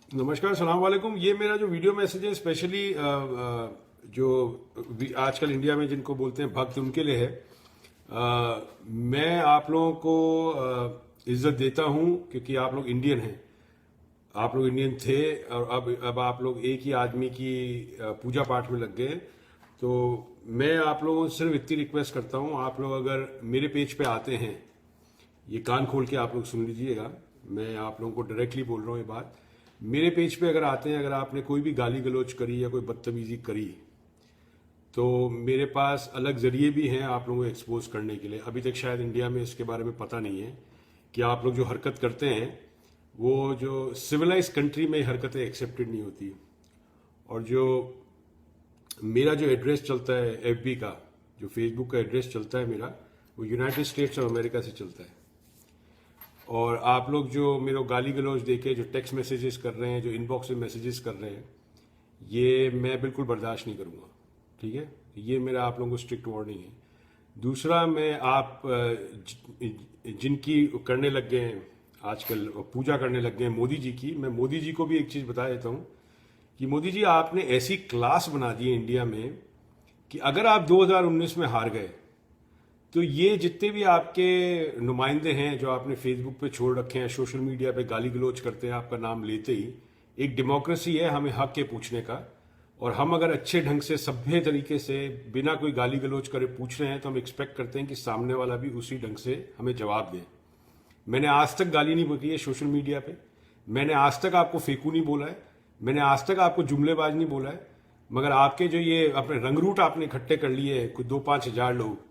नमस्कार, सलाम वालेकुम। ये मेरा जो वीडियो मैसेज है स्पेशली जो आजकल इंडिया में जिनको बोलते हैं भक्त उनके लिए है। मैं आप लोगों को इज्जत देता हूँ क्योंकि आप लोग इंडियन हैं। आप लोग इंडियन थे और अब आप लोग एक ही आदमी की पूजा पाठ में लग गए। तो मैं आप लोगों से सिर्फ इतनी रिक्वेस्ट करता हूँ, आप लोग अगर मेरे पेज पे आते हैं, ये कान खोल के आप लोग सुन लीजिएगा, मैं आप लोगों को डायरेक्टली बोल रहा हूँ ये बात। मेरे पेज पे अगर आते हैं, अगर आपने कोई भी गाली गलौज करी या कोई बदतमीजी करी, तो मेरे पास अलग जरिए भी हैं आप लोगों को एक्सपोज करने के लिए। अभी तक शायद इंडिया में इसके बारे में पता नहीं है कि आप लोग जो हरकत करते हैं वो जो सिविलाइज कंट्री में हरकतें एक्सेप्टेड नहीं होती। और जो मेरा जो एड्रेस चलता है एफबी का, जो फेसबुक का एड्रेस चलता है मेरा, वो यूनाइटेड स्टेट्स ऑफ अमेरिका से चलता है। और आप लोग जो मेरे को गाली गलौज देके जो टेक्स्ट मैसेजेस कर रहे हैं, जो इनबॉक्स में मैसेजेस कर रहे हैं, ये मैं बिल्कुल बर्दाश्त नहीं करूँगा। ठीक है, ये मेरा आप लोगों को स्ट्रिक्ट वार्निंग है। दूसरा, मैं आप जिनकी करने लग गए हैं आजकल, पूजा करने लग गए हैं मोदी जी की, मैं मोदी जी को भी एक चीज़ बता देता हूँ कि मोदी जी आपने ऐसी क्लास बना दी है इंडिया में कि अगर आप 2019 में हार गए तो ये जितने भी आपके नुमाइंदे हैं जो आपने फेसबुक पे छोड़ रखे हैं, सोशल मीडिया पे गाली गलौज करते हैं आपका नाम लेते ही, एक डेमोक्रेसी है, हमें हक के पूछने का। और हम अगर अच्छे ढंग से सभ्य तरीके से बिना कोई गाली गलौज करे पूछ रहे हैं तो हम एक्सपेक्ट करते हैं कि सामने वाला भी उसी ढंग से हमें जवाब दे। मैंने आज तक गाली नहीं बोली है सोशल मीडिया पे, मैंने आज तक आपको फेकू नहीं बोला है, मैंने आज तक आपको जुमलेबाज नहीं बोला है। मगर आपके जो ये अपने रंगरूट आपने इकट्ठे कर लिए हैं, कुछ 2-5 हजार लोग,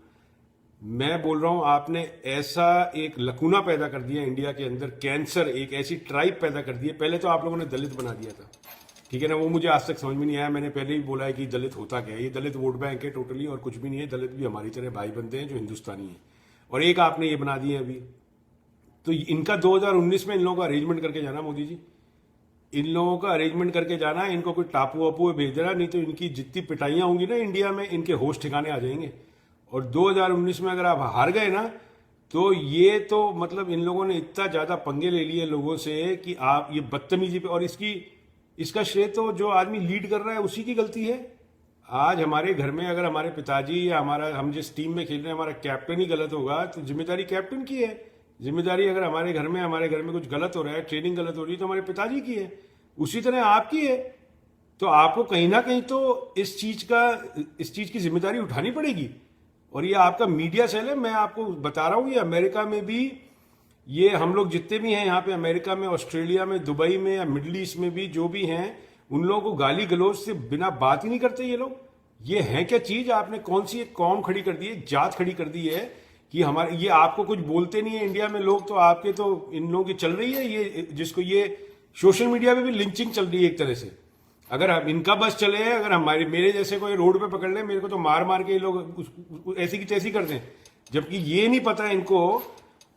मैं बोल रहा हूं आपने ऐसा एक लकूना पैदा कर दिया इंडिया के अंदर, कैंसर, एक ऐसी ट्राइब पैदा कर दी है। पहले तो आप लोगों ने दलित बना दिया था, ठीक है ना, वो मुझे आज तक समझ में नहीं आया। मैंने पहले ही बोला है कि दलित होता क्या है, ये दलित वोट बैंक है टोटली और कुछ भी नहीं है। दलित भी हमारी तरह भाई बनते हैं जो हिंदुस्तानी है। और एक आपने ये बना दिए अभी, तो इनका 2019 में इन लोगों का अरेंजमेंट करके जाना मोदी जी, इन लोगों का अरेंजमेंट करके जाना, इनको कोई टापू वापू भेज देना, नहीं तो इनकी जितनी पिटाइयां होंगी ना इंडिया में, इनके होश ठिकाने आ जाएंगे। और 2019 में अगर आप हार गए ना, तो ये तो मतलब इन लोगों ने इतना ज्यादा पंगे ले लिए लोगों से कि आप ये बदतमीजी पे, और इसका श्रेय तो जो आदमी लीड कर रहा है उसी की गलती है। आज हमारे घर में अगर हमारे पिताजी या हम जिस टीम में खेल रहे हैं, हमारा कैप्टन ही गलत होगा तो जिम्मेदारी कैप्टन की है। जिम्मेदारी अगर हमारे घर में कुछ गलत हो रहा है, ट्रेनिंग गलत हो रही है, तो हमारे पिताजी की है, उसी तरह आपकी है। तो आपको कहीं ना कहीं तो इस चीज की जिम्मेदारी उठानी पड़ेगी। और ये आपका मीडिया सेल है, मैं आपको बता रहा हूं, ये अमेरिका में भी, ये हम लोग जितने भी हैं यहाँ पे अमेरिका में, ऑस्ट्रेलिया में, दुबई में या मिडिल ईस्ट में भी जो भी हैं, उन लोगों को गाली गलौज से बिना बात ही नहीं करते ये लोग। ये है क्या चीज? आपने कौन सी एक कौम खड़ी कर दी है, जात खड़ी कर दी है कि हमारे, ये आपको कुछ बोलते नहीं है इंडिया में लोग, तो आपके तो इन लोगों की चल रही है ये, जिसको ये सोशल मीडिया पे भी लिंचिंग चल रही है एक तरह से। अगर हम इनका बस चले, अगर हमारे मेरे जैसे कोई रोड पे पकड़ ले मेरे को, तो मार मार के ये लोग ऐसी की तैसी कर दें। जबकि ये नहीं पता इनको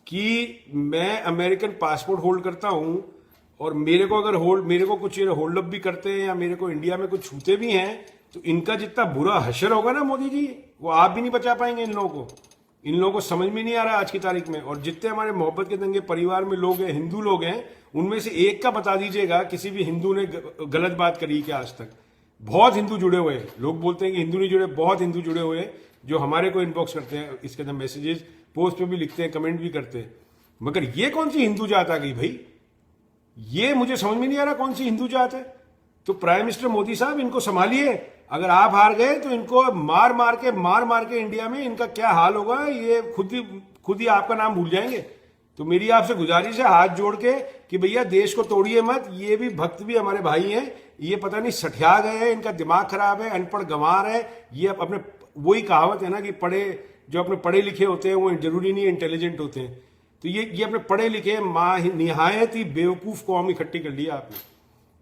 कि मैं अमेरिकन पासपोर्ट होल्ड करता हूं, और मेरे को अगर मेरे को कुछ होल्ड अप भी करते हैं या मेरे को इंडिया में कुछ छूते भी हैं, तो इनका जितना बुरा हशर होगा ना मोदी जी, वो आप भी नहीं बचा पाएंगे इन लोगों को। इन लोगों को समझ में नहीं आ रहा आज की तारीख में। और जितने हमारे मोहब्बत के दंगे परिवार में लोग हैं, हिंदू लोग हैं, उनमें से एक का बता दीजिएगा किसी भी हिंदू ने गलत बात करी क्या आज तक। बहुत हिंदू जुड़े हुए हैं, लोग बोलते हैं कि हिंदू नहीं जुड़े, बहुत हिंदू जुड़े हुए हैं जो हमारे को इनबॉक्स करते हैं, इसके अंदर मैसेजेस पोस्ट पे भी लिखते हैं, कमेंट भी करते हैं। मगर ये कौन सी हिंदू जात आ गई भाई? ये मुझे समझ में नहीं आ रहा कौन सी हिंदू जात है। तो प्राइम मिनिस्टर मोदी साहब, इनको संभालिए। अगर आप हार गए तो इनको मार मार के इंडिया में इनका क्या हाल होगा, ये खुद ही आपका नाम भूल जाएंगे। तो मेरी आपसे गुजारिश है हाथ जोड़ के कि भैया देश को तोड़िए मत। ये भी भक्त भी हमारे भाई हैं, ये पता नहीं सठिया गए हैं, इनका दिमाग खराब है, अनपढ़ गंवार है। ये अपने, वही कहावत है ना कि जो अपने पढ़े लिखे होते हैं वो जरूरी नहीं इंटेलिजेंट होते हैं। तो ये अपने पढ़े लिखे निहायत ही बेवकूफ कौम इकट्ठी कर लिया आपने।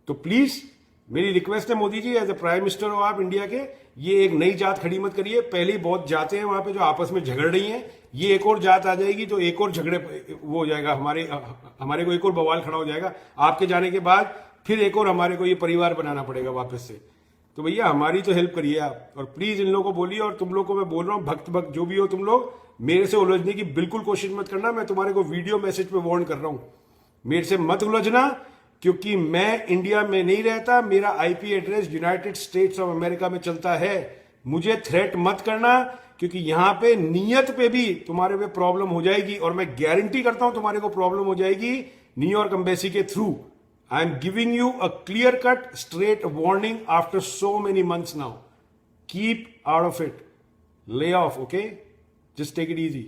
तो प्लीज मेरी रिक्वेस्ट है Modi ji, as a prime minister हो आप इंडिया के, ये एक नई जात खड़ी मत करिए। पहले ही बहुत जाते हैं वहां पे जो आपस में झगड़ रही हैं, ये एक और जात आ जाएगी तो एक और झगड़े वो हो जाएगा, हमारे को एक और बवाल खड़ा हो जाएगा। आपके जाने के बाद फिर एक और हमारे को ये परिवार बनाना पड़ेगा वापस से। तो भैया हमारी तो हेल्प करिए आप, और प्लीज इन लोगों को बोलिए। और तुम लोग को मैं बोल रहा हूँ, भक्त जो भी हो तुम लोग, मेरे से उलझने की बिल्कुल कोशिश मत करना। मैं तुम्हारे को वीडियो मैसेज पे वार्न कर रहा हूँ, मेरे से मत उलझना। क्योंकि मैं इंडिया में नहीं रहता, मेरा IP address United states of America में चलता है। मुझे थ्रेट मत करना, क्योंकि यहां पे नियत पे भी तुम्हारे पे प्रॉब्लम हो जाएगी, और मैं गारंटी करता हूं तुम्हारे को प्रॉब्लम हो जाएगी न्यूयॉर्क एम्बेसी के through. I am giving you a clear cut straight warning after so many months now. Keep out of it, lay off, okay? Just take it easy.